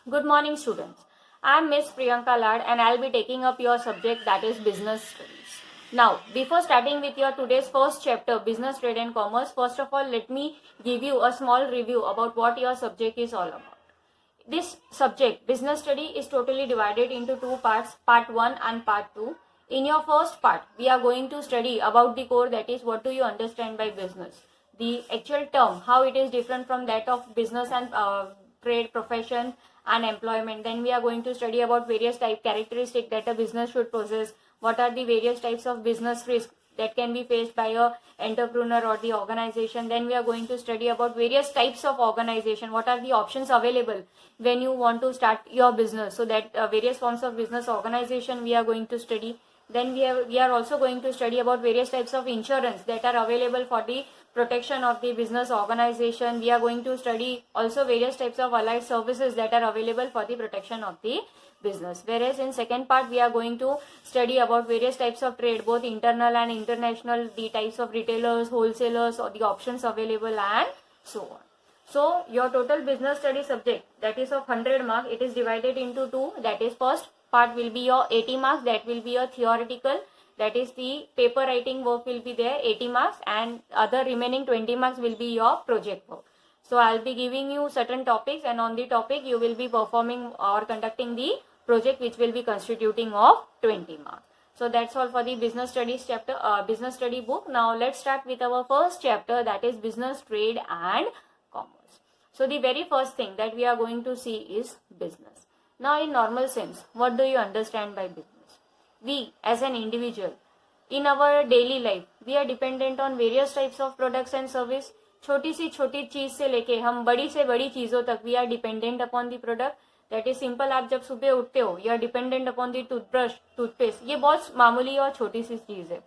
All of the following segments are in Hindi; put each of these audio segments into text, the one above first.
Good morning, students. I am Miss Priyanka Lad and I'll be taking up your subject, that is business studies. Now, before starting with your today's first chapter, business, trade and commerce, first of all, let me give you a small review about what your subject is all about. This subject, business study, is totally divided into two parts, part 1 and part 2. In your first part, we are going to study about the core, that is what do you understand by business. The actual term, how it is different from that of business and trade, profession and employment. Then we are going to study about various type characteristics that a business should possess. What are the various types of business risk that can be faced by a entrepreneur or the organization. Then we are going to study about various types of organization. What are the options available when you want to start your business? So that various forms of business organization we are going to study. Then we are also going to study about various types of insurance that are available for the protection of the business organization. We are going to study also various types of allied services that are available for the protection of the business. Whereas in second part, we are going to study about various types of trade, both internal and international, the types of retailers, wholesalers, or the options available and so on. So your total business study subject, that is of 100 marks, it is divided into two. That is, first part will be your 80 marks, that will be your theoretical, that is the paper writing work will be there, 80 marks, and other remaining 20 marks will be your project work. So I'll be giving you certain topics, and on the topic you will be performing or conducting the project, which will be constituting of 20 marks. So that's all for the business studies chapter, business study book. Now let's start with our first chapter, that is business, trade and commerce. So the very first thing that we are going to see is business. Now in normal sense, what do you understand by business? We as an individual, in our daily life, we are dependent on various types of products and service. छोटी सी छोटी चीज से लेके हम बड़ी से बड़ी चीजों तक we are dependent upon the product. That is simple. आप जब सुबह उठते हो, you are dependent upon the toothbrush, toothpaste. ये बहुत मामूली और छोटी सी चीज है.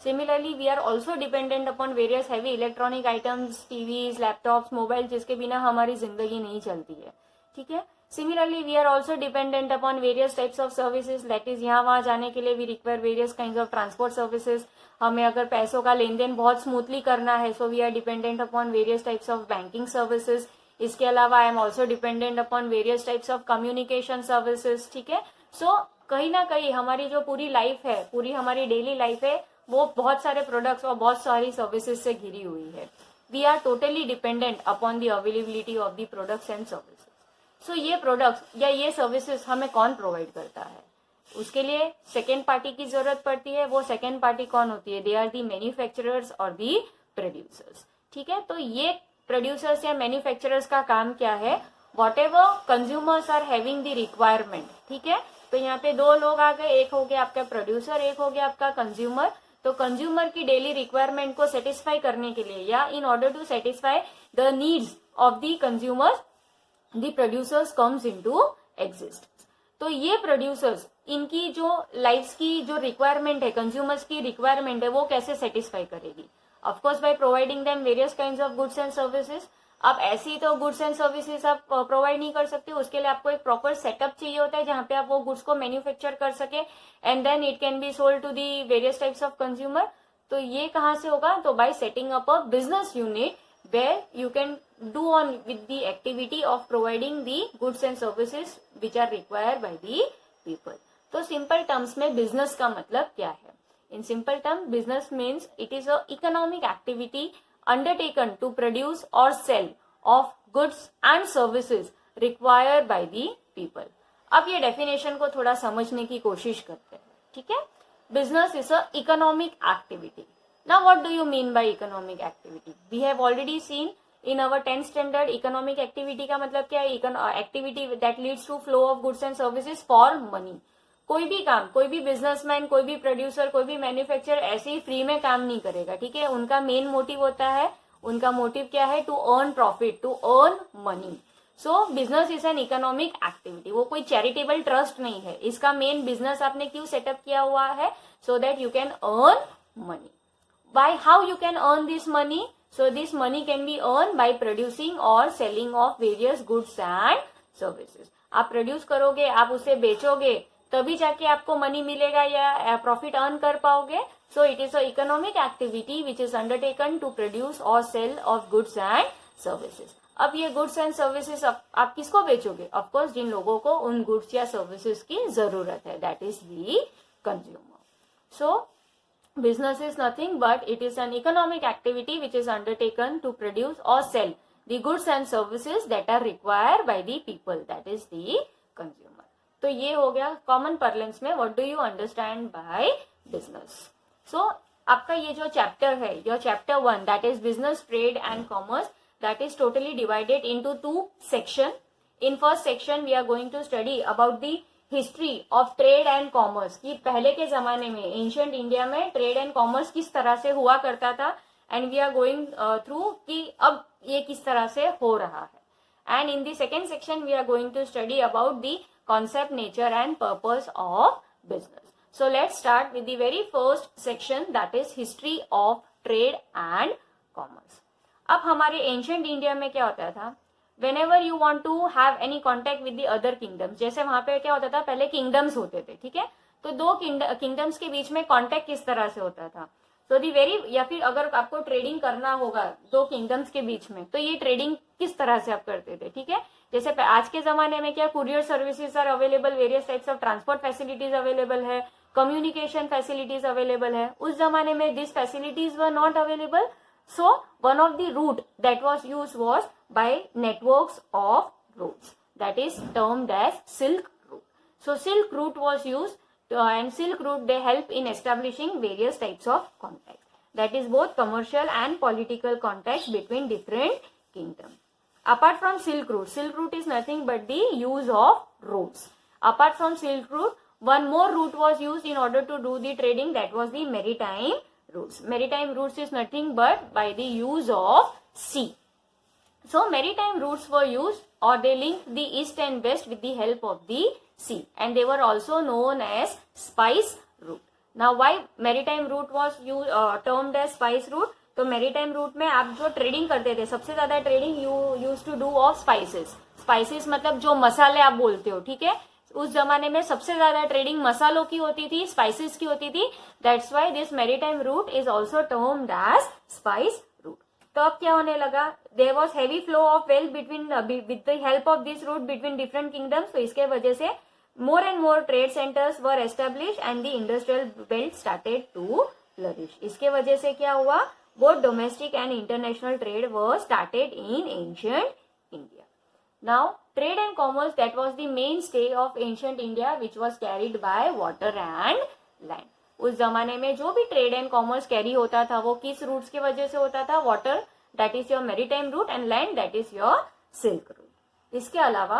Similarly we are also dependent upon various heavy electronic items, TVs, laptops, mobile, जिसके बिना हमारी जिंदगी नहीं चलती है. ठीक है. Similarly, we are also dependent upon various types of services. That is, यहाँ वहाँ जाने के लिए we require various kinds of transport services. हमें अगर पैसों का लेन देन बहुत स्मूथली करना है, so we are dependent upon various types of banking services. इसके अलावा I am also dependent upon various types of communication services. ठीक है. So कहीं ना कहीं हमारी जो पूरी लाइफ है, पूरी हमारी डेली लाइफ है, वो बहुत सारे प्रोडक्ट्स और बहुत सारी सर्विसेज से घिरी हुई है. We are totally dependent upon the availability of the products and services. सो ये प्रोडक्ट्स या ये सर्विसेज हमें कौन प्रोवाइड करता है? उसके लिए सेकेंड पार्टी की जरूरत पड़ती है. वो सेकेंड पार्टी कौन होती है? दे आर दी मैन्युफैक्चरर्स और दी प्रोड्यूसर्स. ठीक है. तो ये प्रोड्यूसर्स या मैन्युफैक्चरर्स का काम क्या है? Whatever consumers are having the requirement. ठीक है. तो यहाँ पे दो लोग आ गए, एक हो गया आपका प्रोड्यूसर, एक हो गया आपका कंज्यूमर. तो कंज्यूमर की डेली रिक्वायरमेंट को सेटिस्फाई करने के लिए या in order to satisfy the needs of the consumers, the producers comes into existence. तो ये producers, इनकी जो लाइफ्स की जो रिक्वायरमेंट है, कंज्यूमर्स की रिक्वायरमेंट है, वो कैसे सेटिस्फाई करेगी? Of course by providing them various kinds of goods and services. आप ऐसी तो गुड्स एंड सर्विसेज आप प्रोवाइड नहीं कर सकते. उसके लिए आपको एक प्रॉपर सेटअप चाहिए होता है जहां पे आप वो गुड्स को मैन्युफैक्चर कर सके and then it can be sold to the various types of consumer. तो ये कहाँ से होगा? तो by setting up a business unit where you can do on with the activity of providing the goods and services which are required by the people. तो simple terms में business का मतलब क्या है? In simple term, business means it is a economic activity undertaken to produce or sell of goods and services required by the people. अब ये definition को थोड़ा समझने की कोशिश करते हैं. ठीक है. Business is a economic activity. Now what do you mean by economic activity? We have already seen in our 10th standard economic activity का मतलब क्या है? Activity that leads to flow of goods and services for money. कोई भी काम, कोई भी बिजनेसमैन, कोई भी प्रोड्यूसर, कोई भी मैन्युफैक्चरर ऐसे ही फ्री में काम नहीं करेगा. ठीक है. उनका मेन मोटिव होता है, उनका मोटिव क्या है? To earn profit, to earn money. So business is an economic activity. वो कोई चैरिटेबल ट्रस्ट नहीं है. इसका मेन बिजनेस आपने क्यों सेटअप किया हुआ है? So that you can earn money. By how you can earn this money? So this money can be earned by producing or selling of various goods and services. आप प्रोड्यूस करोगे, आप उसे बेचोगे, तभी जाके आपको मनी मिलेगा या प्रॉफिट अर्न कर पाओगे. So it is a economic activity which is undertaken to produce और sell of goods and services. अब ये गुड्स एंड सर्विसेज आप किसको बेचोगे? ऑफकोर्स जिन लोगों को उन गुड्स या सर्विसेज की जरूरत है, that is the consumer. So business is nothing but it is an economic activity which is undertaken to produce or sell the goods and services that are required by the people, that is the consumer. तो ये हो गया कॉमन parlance में what do you understand by business. So आपका ये जो चैप्टर है, your chapter 1, that is business, trade and commerce, that is totally divided into 2 section. In first section we are going to study about the history of trade and commerce, कि पहले के जमाने में एंशिएंट इंडिया में ट्रेड एंड कॉमर्स किस तरह से हुआ करता था, and we are going through कि अब ये किस तरह से हो रहा है. And in the second section we are going to study about the concept, nature and purpose of business. So let's start with the very first section, that is history of trade and commerce. अब हमारे एंशिएंट इंडिया में क्या होता था, whenever you want to have any contact with the other kingdoms, जैसे वहां पे क्या होता था, पहले किंगडम्स होते थे, ठीक है, तो दो किंगडम्स के बीच में कांटेक्ट किस तरह से होता था. तो दी वेरी, या फिर अगर आपको ट्रेडिंग करना होगा दो किंगडम्स के बीच में, तो ये ट्रेडिंग किस तरह से आप करते थे, ठीक है. जैसे आज के जमाने में क्या courier services are available, various types of transport facilities available है, कम्युनिकेशन फैसिलिटीज अवेलेबल है. उस जमाने में this facilities were not available. So one of the route that was used was by networks of routes, that is termed as Silk Route. So Silk Route was used and Silk Route they help in establishing various types of contacts, that is both commercial and political contacts between different kingdoms. Apart from Silk Route is nothing but the use of roads. Apart from Silk Route, one more route was used in order to do the trading, that was the maritime routes. Maritime routes is nothing but by the use of sea. So maritime routes were used, or they linked the east and west with the help of the sea, and they were also known as spice route. Now why maritime route was used, termed as spice route? तो maritime route में आप जो ट्रेडिंग करते थे, सबसे ज्यादा trading you use to do of spices. Spices मतलब जो मसाले आप बोलते हो, ठीक है. उस जमाने में सबसे ज्यादा ट्रेडिंग मसालों की होती थी, स्पाइसेस की होती थी. That's why this maritime route is also termed as spice route. तो अब क्या होने लगा, there was heavy flow of wealth between with the help of this route between different kingdoms. तो इसके वजह से more and more trade centres were establish and the industrial belt started to flourish. इसके वजह से क्या हुआ, both domestic and international trade were started in ancient India. Now, trade and commerce, that was the mainstay of ancient India, which was carried by water and land. उस जमाने में जो भी ट्रेड एंड कॉमर्स कैरी होता था वो किस रूट्स की वजह से होता था, water, that is your maritime route, and land, that is your silk route. इसके अलावा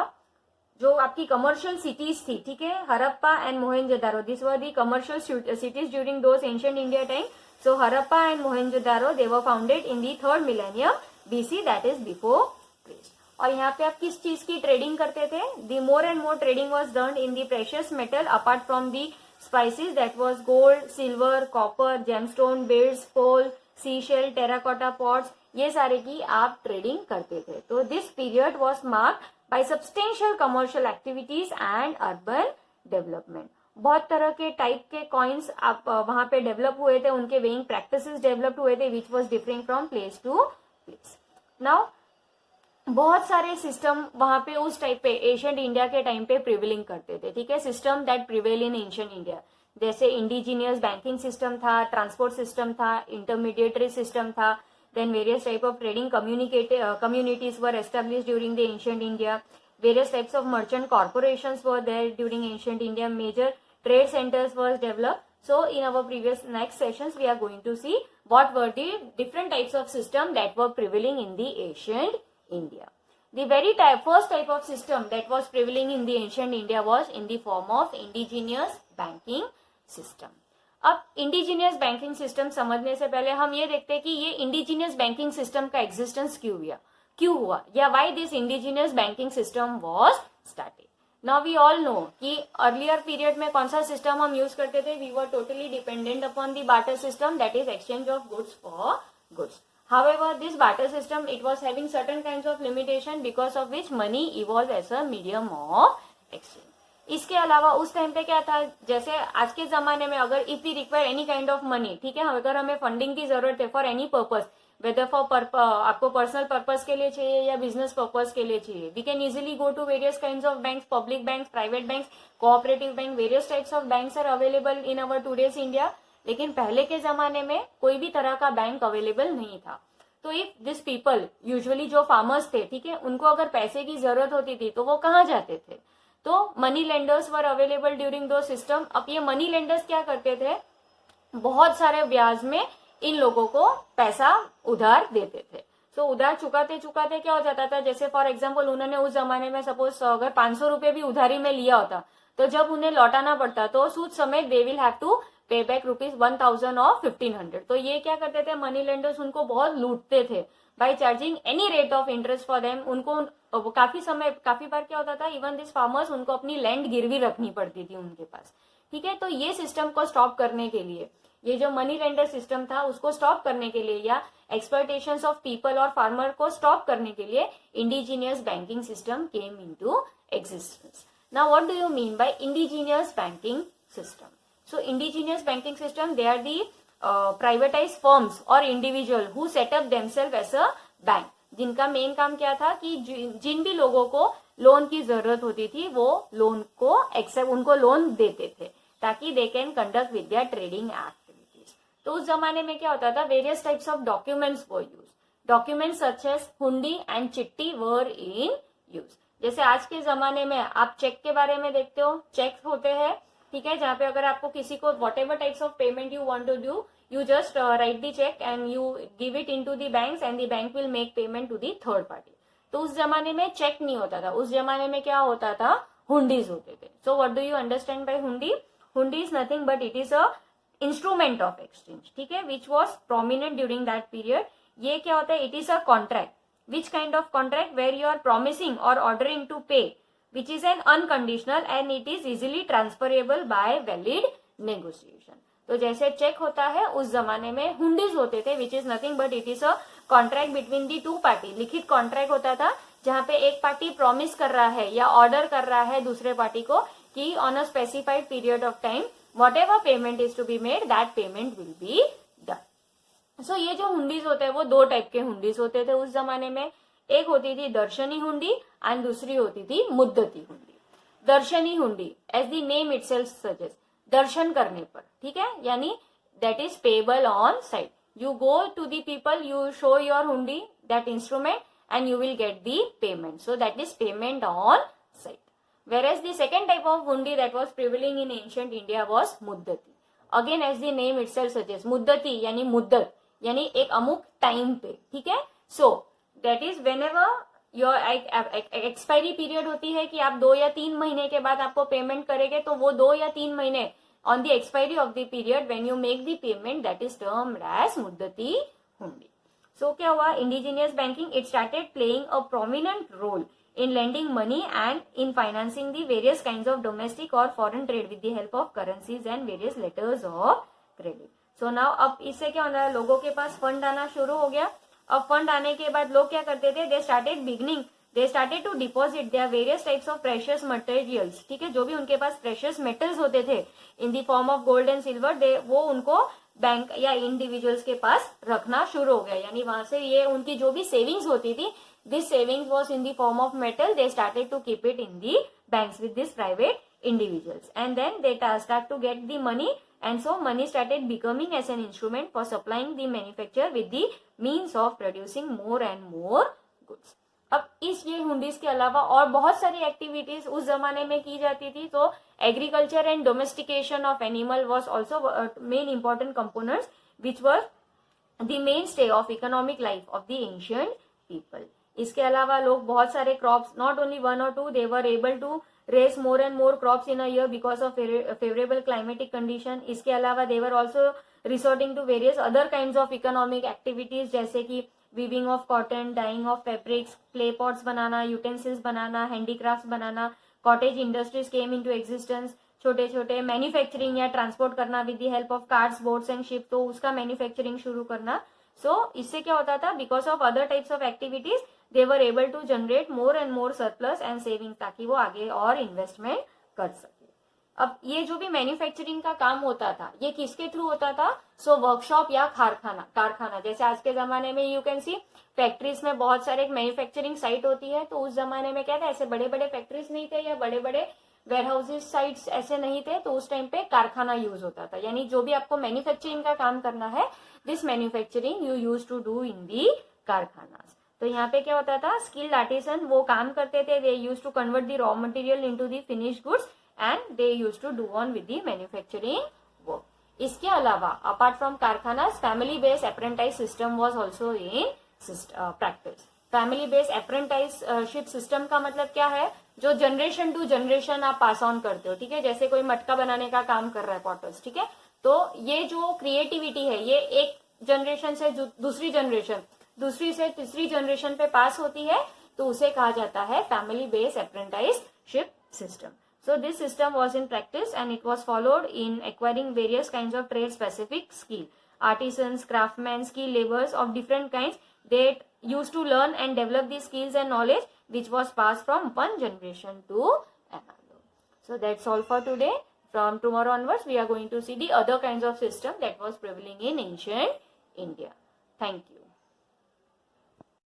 जो आपकी कमर्शियल सिटीज थी, ठीक है, Harappa and Mohenjodaro, this were the commercial cities during those ancient India time. So Harappa and Mohenjodaro, they were founded in the 3rd millennium BC, that is before Christ. और यहाँ पे आप किस चीज की ट्रेडिंग करते थे, the more and more trading was done in the precious metal apart from the spices, that was gold, silver, copper, gemstone, beads, pearl, seashell, terracotta pots, ये सारे की आप ट्रेडिंग करते थे. तो this period was marked by substantial commercial activities and urban development. बहुत तरह के टाइप के कॉइन्स आप वहां पे डेवलप हुए थे, उनके वेइंग प्रैक्टिसेस डेवलप हुए थे, which was differing from place to place. Now बहुत सारे सिस्टम वहां पे उस टाइप पे एशियंट इंडिया के टाइम पे प्रिवेलिंग करते थे, ठीक है. System that prevail in ancient India, जैसे इंडिजीनियस बैंकिंग सिस्टम था, ट्रांसपोर्ट सिस्टम था, इंटरमीडिएटरी सिस्टम था. Then various type of trading communities were establish during the ancient India. Various types of merchant corporations were there during ancient India. Major trade centres were developed. So in our previous next sessions we are going to see what were the different types of system that were prevailing in the ancient India. The very first type of system that was prevailing in the ancient India was in the form of indigenous banking system. अब indigenous banking system समझने से पहले हम ये देखते हैं कि ये indigenous banking system का existence क्यों हुआ या why this indigenous banking system was started. Now we all know कि earlier period में कौन सा system हम use करते थे, we were totally dependent upon the barter system, that is exchange of goods for goods. However, this barter system, it was having certain kinds of limitation because of which money evolved as a medium of exchange. इसके अलावा उस टाइम पे क्या था, जैसे आज के जमाने में अगर if we require any kind of money, ठीक है, अगर हमें फंडिंग की जरूरत है for any purpose, whether for आपको पर्सनल पर्पज के लिए चाहिए या बिजनेस पर्पज के लिए चाहिए. We can easily go to various kinds of banks, public banks, private banks, cooperative bank, various types of banks are available in our today's India. लेकिन पहले के जमाने में कोई भी तरह का बैंक अवेलेबल नहीं था. तो इफ दिस पीपल, यूजुअली जो फार्मर्स थे, ठीक है, उनको अगर पैसे की जरूरत होती थी तो वो कहाँ जाते थे? तो मनी लेंडर्स वर अवेलेबल ड्यूरिंग दो सिस्टम. अब ये मनी लेंडर्स क्या करते थे? बहुत सारे ब्याज में इन लोगों को पैसा उधार देते थे. तो उधार चुकाते चुकाते क्या हो जाता था, जैसे फॉर एग्जाम्पल उन्होंने उस जमाने में सपोज अगर 500 रुपए भी उधारी में लिया होता, तो जब उन्हें लौटाना पड़ता तो सूद समेत दे विल हैव टू पे बैक ₹1000 और 1500. तो ये क्या करते थे मनी लेंडर्स, उनको बहुत लूटते थे by charging any rate of interest for them. उनको काफी बार क्या होता था, इवन दिस फार्मर्स, उनको अपनी लैंड गिरवी रखनी पड़ती थी उनके पास. ठीक है, तो ये सिस्टम को स्टॉप करने के लिए, ये जो मनी लेंडर सिस्टम था उसको स्टॉप करने के लिए या एक्सप्लॉयटेशन ऑफ पीपल और फार्मर को स्टॉप करने के लिए indigenous banking system came into existence. Now what do you mean by indigenous banking system? So indigenous banking system, they are the privatized firms or individual who set up themselves as a bank. जिनका मेन काम क्या था कि जिन भी लोगों को लोन की जरूरत होती थी वो लोन को एक्सेप्ट, उनको लोन देते थे ताकि they can conduct with their trading activities. तो उस जमाने में क्या होता था, various types of documents were use. Documents such as hundi and chitti were in use. जैसे आज के जमाने में आप चेक के बारे में देखते हो, चेक होते हैं, ठीक है, जहाँ पे अगर आपको किसी को whatever types of payment you want to do, you just write the cheque and you give it into the banks and the bank will make payment to the third party. तो उस जमाने में चेक नहीं होता था, उस जमाने में क्या होता था, हुंडीज होते थे. So what do you understand by hundi? Hundi is nothing but it is a instrument of exchange, ठीक है, which was prominent during that period. ये क्या होता है, it is a contract. Which kind of contract? Where you are promising और ordering to pay, which is an unconditional and it is easily transferable by valid negotiation. तो जैसे चेक होता है उस जमाने में हुंडीज होते थे, which is nothing but it is a contract between the two party. लिखित कॉन्ट्रैक्ट होता था जहाँ पे एक पार्टी प्रॉमिस कर रहा है या ऑर्डर कर रहा है दूसरे पार्टी को कि on a specified period of time whatever payment is to be made that payment will be done. So ये जो हुंडीज होते हैं वो दो टाइप के हुंडीज होते थे उस जमाने में. एक होती थी दर्शनी हुंडी एंड दूसरी होती थी मुद्दती हुंडी. दर्शनी हुंडी, as the name itself suggest, दर्शन करने पर, ठीक है, यानी that is payable on sight. You go to the people, you show your hundi, that instrument, and you will get the payment. So that is payment on sight. Whereas the second type of hundi that was prevailing in ancient India was muddati. Again, as the name itself suggests, muddati यानी मुद्दत, यानी एक अमुक टाइम पे, ठीक है. So that is whenever your expiry period होती है कि आप 2 या 3 महीने के बाद आपको पेमेंट करेंगे, तो वो 2 या 3 महीने on the expiry of the period when you make the payment, that is termed as muddati hundi. So क्या हुआ, indigenous banking it started playing a prominent role in lending money and in financing the various kinds of domestic or foreign trade with the help of currencies and various letters of credit. So now अब इससे क्या होना है, लोगों के पास फंड आना शुरू हो गया. अब फंड आने के बाद लोग क्या करते थे, they started to deposit their various types of precious materials, ठीक है, जो भी उनके पास प्रेशियस मेटल्स होते थे in the form of gold and silver, वो उनको बैंक या इंडिविजुअल्स के पास रखना शुरू हो गया. यानी वहां से ये उनकी जो भी सेविंग्स होती थी, this savings was in the form of metal, they started to keep it in the banks with these private individuals, and then they start to get the money, and so money started becoming as an instrument for supplying the manufacturer with the means of producing more and more goods. अब इस ये हुंडीज के अलावा और बहुत सारी एक्टिविटीज उस जमाने में की जाती थी. तो agriculture and domestication of animal was also main important components which were the mainstay of economic life of the ancient people. इसके अलावा लोग बहुत सारे crops, not only 1 or 2, they were able to raise more and more crops in a year because of favourable climatic condition. इसके अलावा they were also resorting to various other kinds of economic activities जैसे कि weaving of cotton, dyeing of fabrics, clay pots बनाना, यूटेंसिल्स बनाना, हैंडीक्राफ्ट्स बनाना. Cottage industries came into existence. छोटे छोटे मैन्युफैक्चरिंग या ट्रांसपोर्ट करना with the help of cars, boats and ship, तो उसका मैन्युफैक्चरिंग शुरू करना. सो इससे क्या होता था, because of other types of activities they were able to generate more and more surplus and saving ताकि वो आगे और इन्वेस्टमेंट कर सके. अब ये जो भी मैन्युफैक्चरिंग का काम होता था ये किसके थ्रू होता था? सो वर्कशॉप या कारखाना जैसे आज के जमाने में यू कैन सी फैक्ट्रीज में बहुत सारे एक मैन्युफैक्चरिंग साइट होती है, तो उस जमाने में क्या था, ऐसे बड़े बड़े फैक्ट्रीज नहीं थे या बड़े बड़े वेयर हाउसेज साइट्स ऐसे नहीं थे, तो उस टाइम पे कारखाना यूज होता था। यानी जो भी आपको मैन्युफैक्चरिंग का काम करना है, this manufacturing you use to do in the कारखाना। तो यहाँ पे क्या होता था, स्किल्ड आर्टिसन वो काम करते थे, they use to convert the raw material into the finished goods and they use to do on with the manufacturing work. इसके अलावा अपार्ट फ्रॉम कारखाना, family based apprentice system was also in practice. Family based apprenticeship system का मतलब क्या है, जो जनरेशन टू जनरेशन आप पास ऑन करते हो, ठीक है। जैसे कोई मटका बनाने का काम कर रहा है, पॉटर्स, ठीक है, तो ये जो क्रिएटिविटी है ये एक जनरेशन से दूसरी जनरेशन, दूसरी से तीसरी जनरेशन पे पास होती है, तो उसे कहा जाता है family based apprenticeship system. So this system was in practice and it was followed in acquiring various kinds of trade specific skill. Artisans, craftsmen, skilled laborers of different kinds, they used to learn and develop these skills and knowledge which was passed from one generation to another. So that's all for today. From tomorrow onwards we are going to see the other kinds of system that was prevailing in ancient India. Thank you.